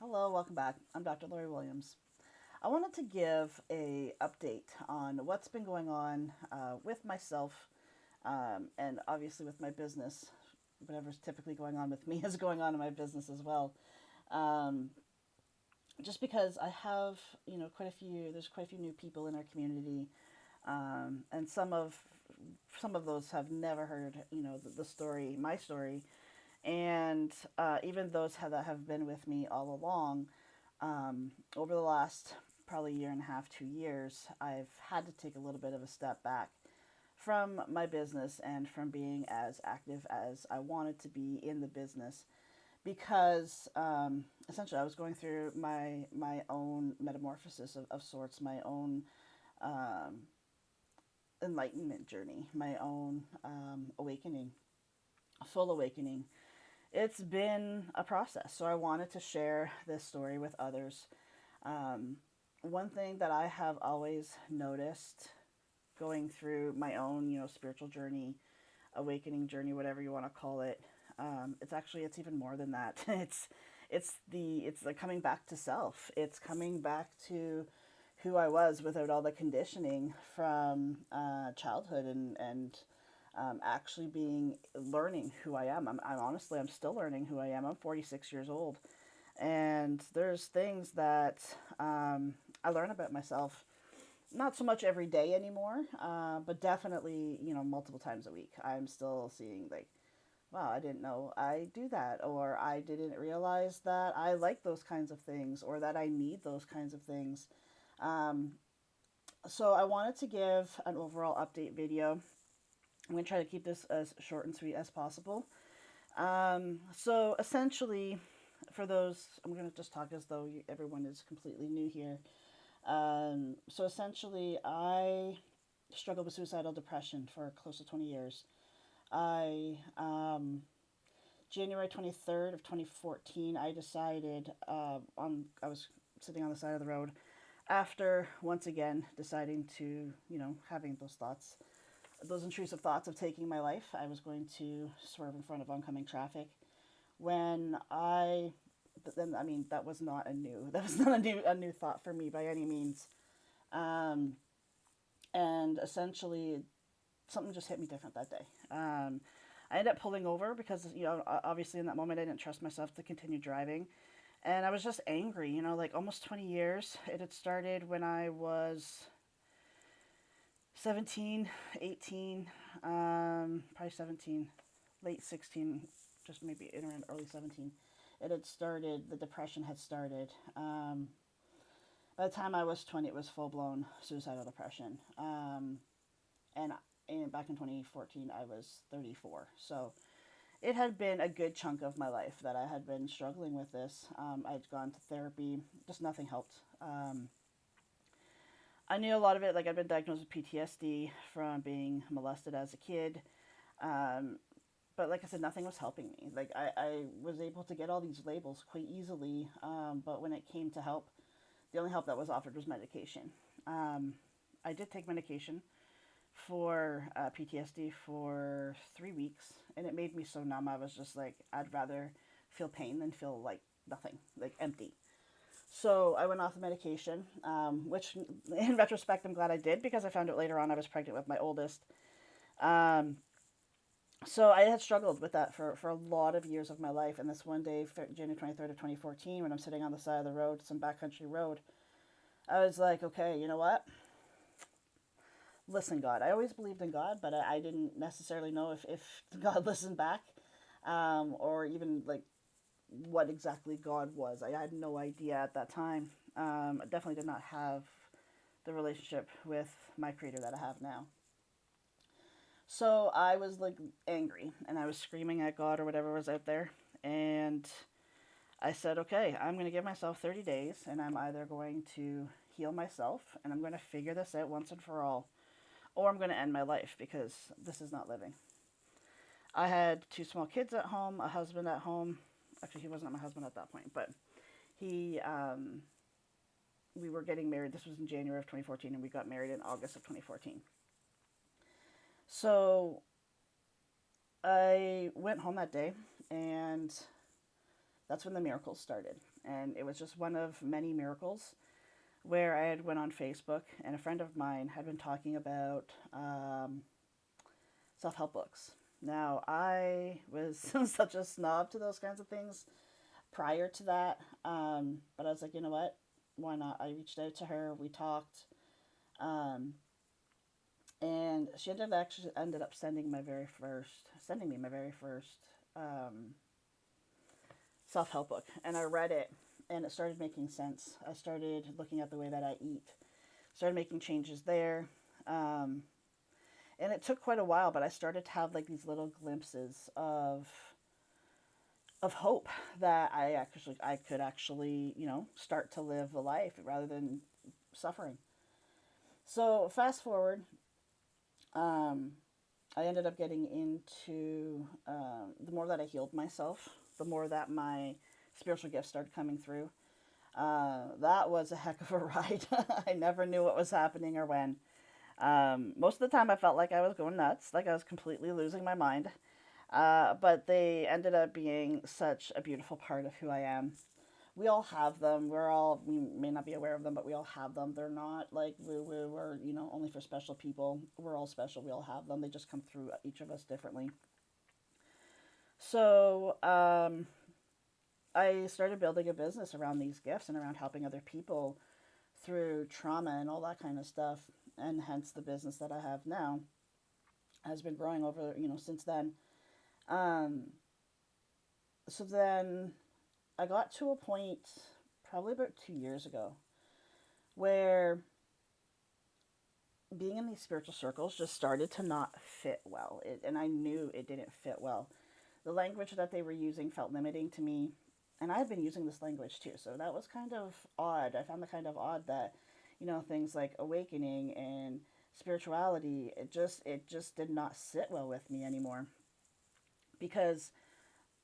Hello, welcome back. I'm Dr. Lori Williams. I wanted to give a update on what's been going on with myself and obviously with my business. Whatever's typically going on with me is going on in my business as well. Um, just because I have, there's quite a few new people in our community, and some of those have never heard, the story, my story, and even those that have been with me all along. Over the last probably year and a half, 2 years, I've had to take a little bit of a step back from my business and from being as active as I wanted to be in the business because essentially I was going through my own metamorphosis of sorts, my own um, enlightenment journey, my own awakening, full awakening. It's been a process, so I wanted to share this story with others. Um, One thing that I have always noticed going through my own, spiritual journey, awakening journey, whatever you want to call it, it's even more than that. It's the coming back to self. It's coming back to who I was without all the conditioning from childhood and actually being learning who I am. I'm honestly I'm still learning who I am. I'm 46 years old, and there's things that I learn about myself. Not so much every day anymore, but definitely multiple times a week. I'm still seeing like, wow, I didn't know I do that, or I didn't realize that I like those kinds of things, or that I need those kinds of things. Um, so I wanted to give an overall update video. I'm going to try to keep this as short and sweet as possible. So essentially, for those, I'm going to just talk as though everyone is completely new here. So essentially, I struggled with suicidal depression for close to 20 years. I, January 23rd of 2014, I decided, I was sitting on the side of the road after once again deciding to, having those thoughts, those intrusive thoughts of taking my life. I was going to swerve in front of oncoming traffic when I but then I mean that was not a new thought for me by any means. Um, and essentially something just hit me different that day. I ended up pulling over because obviously in that moment I didn't trust myself to continue driving, and I was just angry. Like almost 20 years. It had started when I was 17, 18, probably 17, late 16, just maybe in around early 17. It had started, the depression had started. By the time I was 20, it was full blown suicidal depression. And, and back in 2014, I was 34. So it had been a good chunk of my life that I had been struggling with this. I'd gone to therapy, just nothing helped. I knew a lot of it, like I'd been diagnosed with PTSD from being molested as a kid. Um, but like I said, nothing was helping me. Like I was able to get all these labels quite easily, but when it came to help, the only help that was offered was medication. Um, I did take medication for PTSD for 3 weeks, and it made me so numb. I was just like, I'd rather feel pain than feel like nothing, like empty. So I went off the medication, which in retrospect I'm glad I did because I found out later on I was pregnant with my oldest. Um, so I had struggled with that for a lot of years of my life. And this one day, January 23rd of 2014, when I'm sitting on the side of the road, some backcountry road, I was like, okay, you know what? Listen, God. I always believed in God, but I didn't necessarily know if God listened back, or even like what exactly God was. I had no idea at that time. I definitely did not have the relationship with my creator that I have now. So I was like angry and I was screaming at God or whatever was out there. And I said, okay, I'm going to give myself 30 days and I'm either going to heal myself and I'm going to figure this out once and for all, or I'm going to end my life because this is not living. I had two small kids at home, a husband at home. Actually, he wasn't my husband at that point, but he, we were getting married. This was in January of 2014 and we got married in August of 2014. So I went home that day and that's when the miracles started. And it was just one of many miracles where I had went on Facebook and a friend of mine had been talking about self-help books. Now, I was such a snob to those kinds of things prior to that, but I was like, you know what? Why not? I reached out to her. We talked, um, and she ended up sending me my very first um, self help book, and I read it, and it started making sense. I started looking at the way that I eat, started making changes there. Um, and it took quite a while, but I started to have like these little glimpses of hope that I could actually, start to live a life rather than suffering. So fast forward, um, I ended up getting into the more that I healed myself, the more that my spiritual gifts started coming through. That was a heck of a ride. I never knew what was happening or when. Most of the time, I felt like I was going nuts, like I was completely losing my mind. But they ended up being such a beautiful part of who I am. We all have them. We may not be aware of them, but we all have them. They're not like we're, only for special people. We're all special. We all have them. They just come through each of us differently. So, I started building a business around these gifts and around helping other people through trauma and all that kind of stuff. And hence the business that I have now has been growing over, since then. Um, so then I got to a point probably about 2 years ago where being in these spiritual circles just started to not fit well. And I knew it didn't fit well. The language that they were using felt limiting to me. And I had been using this language too. So that was kind of odd. I found it kind of odd that, things like awakening and spirituality, it just did not sit well with me anymore. Because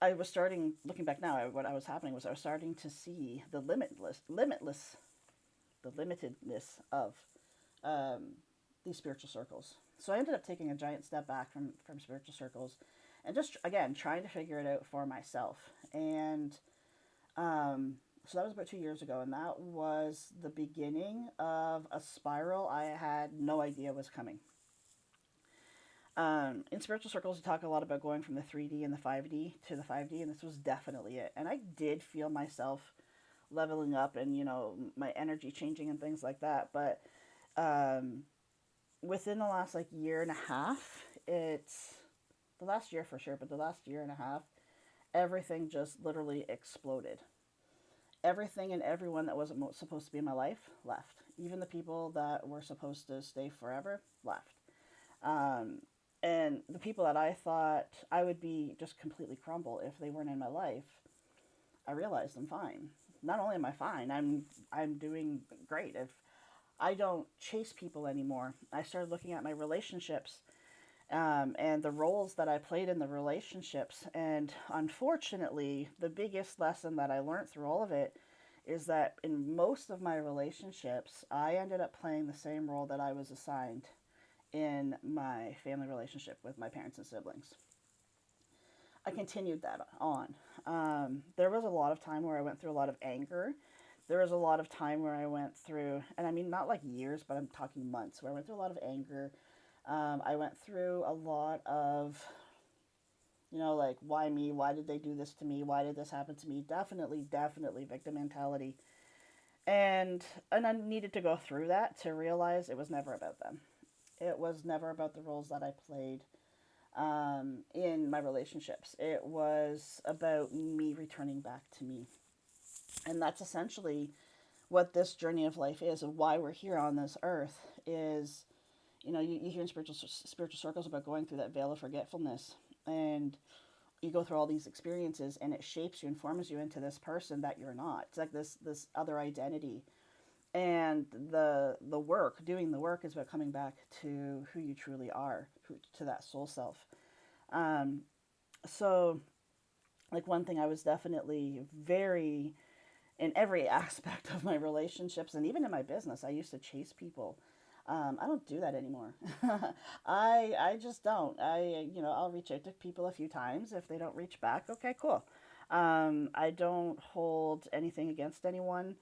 I was starting, looking back now, what I was happening was I was starting to see the limitedness of um, these spiritual circles. So I ended up taking a giant step back from spiritual circles and just, again, trying to figure it out for myself. And so that was about 2 years ago, and that was the beginning of a spiral I had no idea was coming. In spiritual circles, you talk a lot about going from the 3D and the 5D to the 5D, and this was definitely it. And I did feel myself leveling up and, my energy changing and things like that. But um, within the last like year and a half, it's the last year for sure, but the last year and a half, everything just literally exploded. Everything and everyone that wasn't supposed to be in my life left. Even the people that were supposed to stay forever left. Um, and the people that I thought I would be just completely crumble if they weren't in my life, I realized I'm fine. Not only am I fine, I'm doing great. If I don't chase people anymore, I started looking at my relationships and the roles that I played in the relationships. And unfortunately, the biggest lesson that I learned through all of it is that in most of my relationships, I ended up playing the same role that I was assigned in my family relationship with my parents and siblings. I continued that on. There was a lot of time where I went through a lot of anger. There was a lot of time where I went through, and I mean, not like years, but I'm talking months, where I went through a lot of anger. I went through a lot of, like, why me? Why did they do this to me? Why did this happen to me? Definitely victim mentality. And I needed to go through that to realize it was never about them. It was never about the roles that I played in my relationships. It was about me returning back to me. And that's essentially what this journey of life is, and why we're here on this earth is, you hear in spiritual circles about going through that veil of forgetfulness, and you go through all these experiences, and it shapes you and forms you into this person that you're not. It's like this other identity, and doing the work is about coming back to who you truly are, to that soul self. Um, so, like, one thing I was definitely very in every aspect of my relationships and even in my business, I used to chase people. I don't do that anymore. I just don't. I'll reach out to people a few times. If they don't reach back, okay, cool. I don't hold anything against anyone.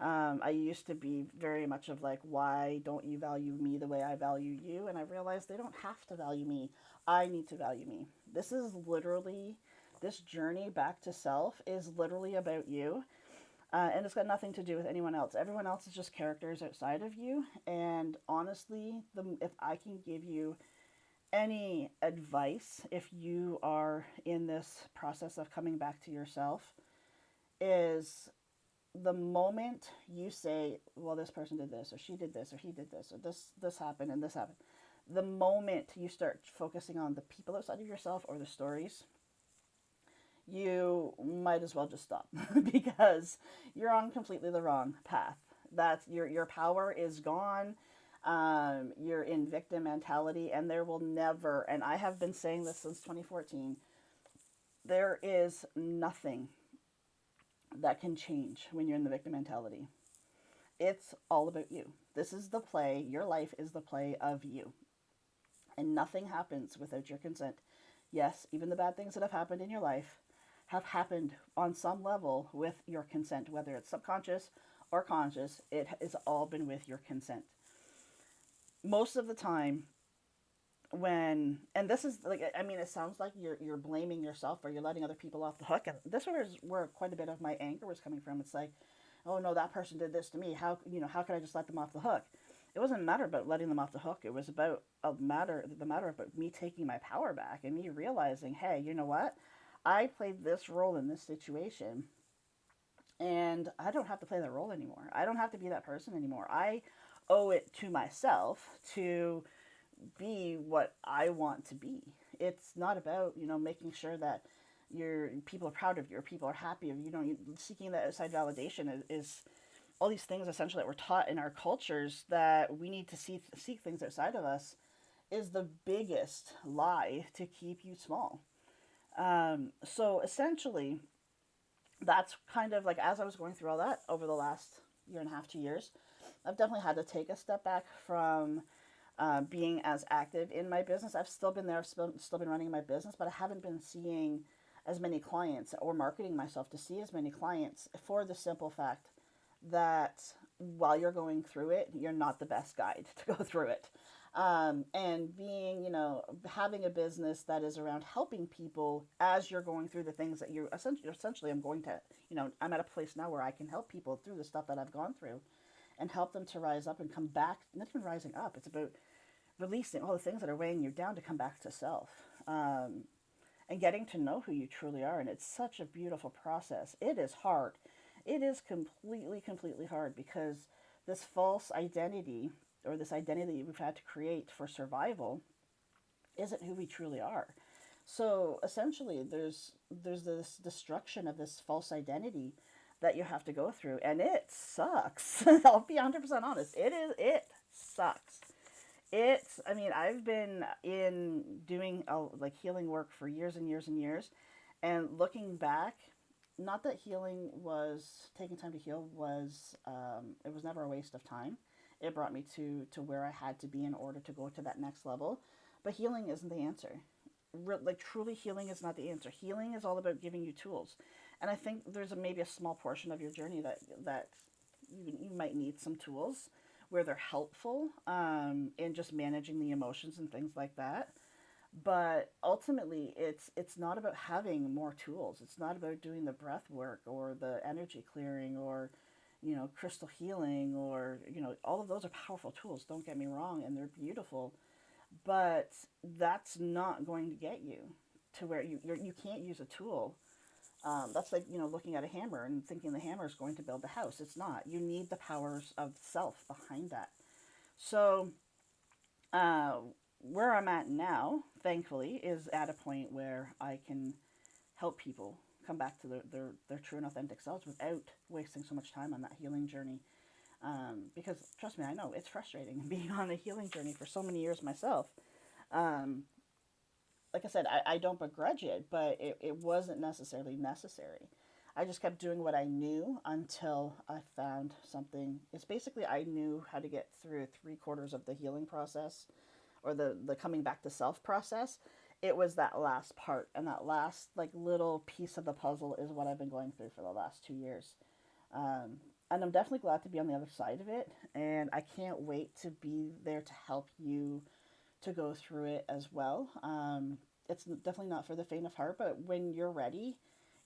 I used to be very much of like, why don't you value me the way I value you? And I realized they don't have to value me. I need to value me. This is literally, this journey back to self is literally about you. And it's got nothing to do with anyone else. Everyone else is just characters outside of you. And honestly, if I can give you any advice, if you are in this process of coming back to yourself, is the moment you say, well, this person did this, or she did this, or he did this, or this happened and this happened, the moment you start focusing on the people outside of yourself or the stories, you might as well just stop because you're on completely the wrong path. That's your power is gone. You're in victim mentality, and there will never, and I have been saying this since 2014, there is nothing that can change when you're in the victim mentality. It's all about you. This is the play. Your life is the play of you. And nothing happens without your consent. Yes, even the bad things that have happened in your life have happened on some level with your consent, whether it's subconscious or conscious, it has all been with your consent. Most of the time, when, and this is like, I mean, it sounds like you're blaming yourself or you're letting other people off the hook, and this was where quite a bit of my anger was coming from. It's like, oh no, that person did this to me, how could I just let them off the hook? It wasn't a matter about letting them off the hook. It was about the matter about me taking my power back and me realizing, hey, you know what, I played this role in this situation, and I don't have to play that role anymore. I don't have to be that person anymore. I owe it to myself to be what I want to be. It's not about, making sure that your people are proud of you or people are happy of you. Seeking that outside validation is all these things essentially that we're taught in our cultures that we need to seek things outside of us is the biggest lie to keep you small. So essentially, that's kind of like as I was going through all that over the last year and a half, 2 years, I've definitely had to take a step back from being as active in my business. I've still been there, still been running my business, but I haven't been seeing as many clients or marketing myself to see as many clients for the simple fact that while you're going through it, you're not the best guide to go through it. And being, having a business that is around helping people as you're going through the things that you're essentially, I'm going to, I'm at a place now where I can help people through the stuff that I've gone through and help them to rise up and come back, not even rising up. It's about releasing all the things that are weighing you down to come back to self, and getting to know who you truly are. And it's such a beautiful process. It is hard. It is completely, completely hard because this false identity or this identity we've had to create for survival isn't who we truly are. So essentially, there's this destruction of this false identity that you have to go through, and it sucks. I'll be 100% honest. It sucks. I mean, I've been in doing like healing work for years and years and years, and looking back, not that healing was taking time to heal was it was never a waste of time. It brought me to where I had to be in order to go to that next level. But healing isn't the answer. Like truly, healing is not the answer. Healing is all about giving you tools, and I think there's maybe a small portion of your journey that you might need some tools where they're helpful in just managing the emotions and things like that. But ultimately, it's not about having more tools. It's not about doing the breath work or the energy clearing or crystal healing or all of those are powerful tools. Don't get me wrong, and they're beautiful, but that's not going to get you to where you can't use a tool. That's like looking at a hammer and thinking the hammer is going to build the house. It's not. You need the powers of self behind that. So uh, where I'm at now, thankfully, is at a point where I can help people come back to their true and authentic selves without wasting so much time on that healing journey. Because trust me, I know it's frustrating being on a healing journey for so many years myself. Um, like I said, I don't begrudge it, but it wasn't necessarily necessary. I just kept doing what I knew until I found something. It's basically I knew how to get through 3/4 of the healing process or the coming back to self process. it was that last part, and that last like little piece of the puzzle is what I've been going through for the last 2 years. Um, and I'm definitely glad to be on the other side of it, and I can't wait to be there to help you to go through it as well. It's definitely not for the faint of heart, but when you're ready,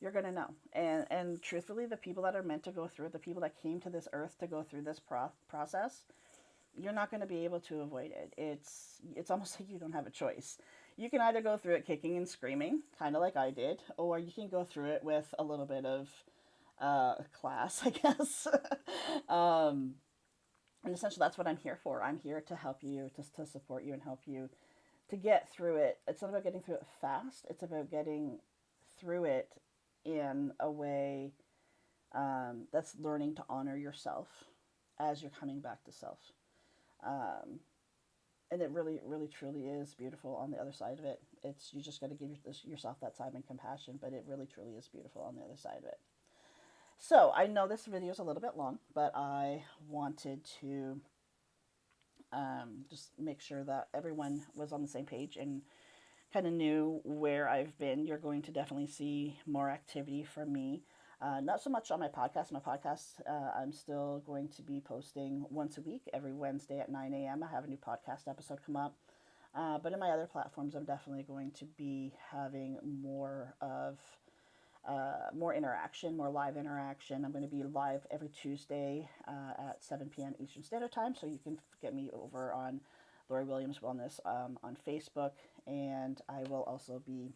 you're gonna know. And truthfully, the people that are meant to go through it, the people that came to this earth to go through this process, you're not going to be able to avoid it. It's almost like you don't have a choice. You can either go through it kicking and screaming, kind of like I did, or you can go through it with a little bit of class, I guess. um, and essentially, that's what I'm here for. I'm here to help you, to support you, and help you to get through it. It's not about getting through it fast. It's about getting through it in a way that's learning to honor yourself as you're coming back to self. Um, and it really, really, truly is beautiful on the other side of it. It's you just got to give yourself that time and compassion, but it really, truly is beautiful on the other side of it. So I know this video is a little bit long, but I wanted to just make sure that everyone was on the same page and kind of knew where I've been. You're going to definitely see more activity from me. Not so much on my podcast. My podcast, I'm still going to be posting once a week, every Wednesday at 9 a.m. I have a new podcast episode come up. But in my other platforms, I'm definitely going to be having more interaction, more live interaction. I'm going to be live every Tuesday at 7 p.m. Eastern Standard Time, so you can get me over on Lori Williams Wellness on Facebook, and I will also be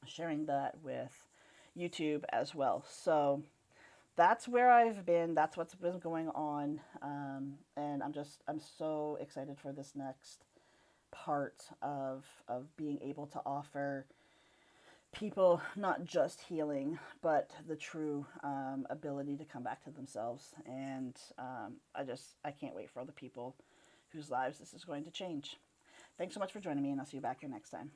sharing that with YouTube as well. So that's where I've been. That's what's been going on, and I'm so excited for this next part of being able to offer people not just healing, but the true ability to come back to themselves. And I can't wait for all the people whose lives this is going to change. Thanks so much for joining me, and I'll see you back here next time.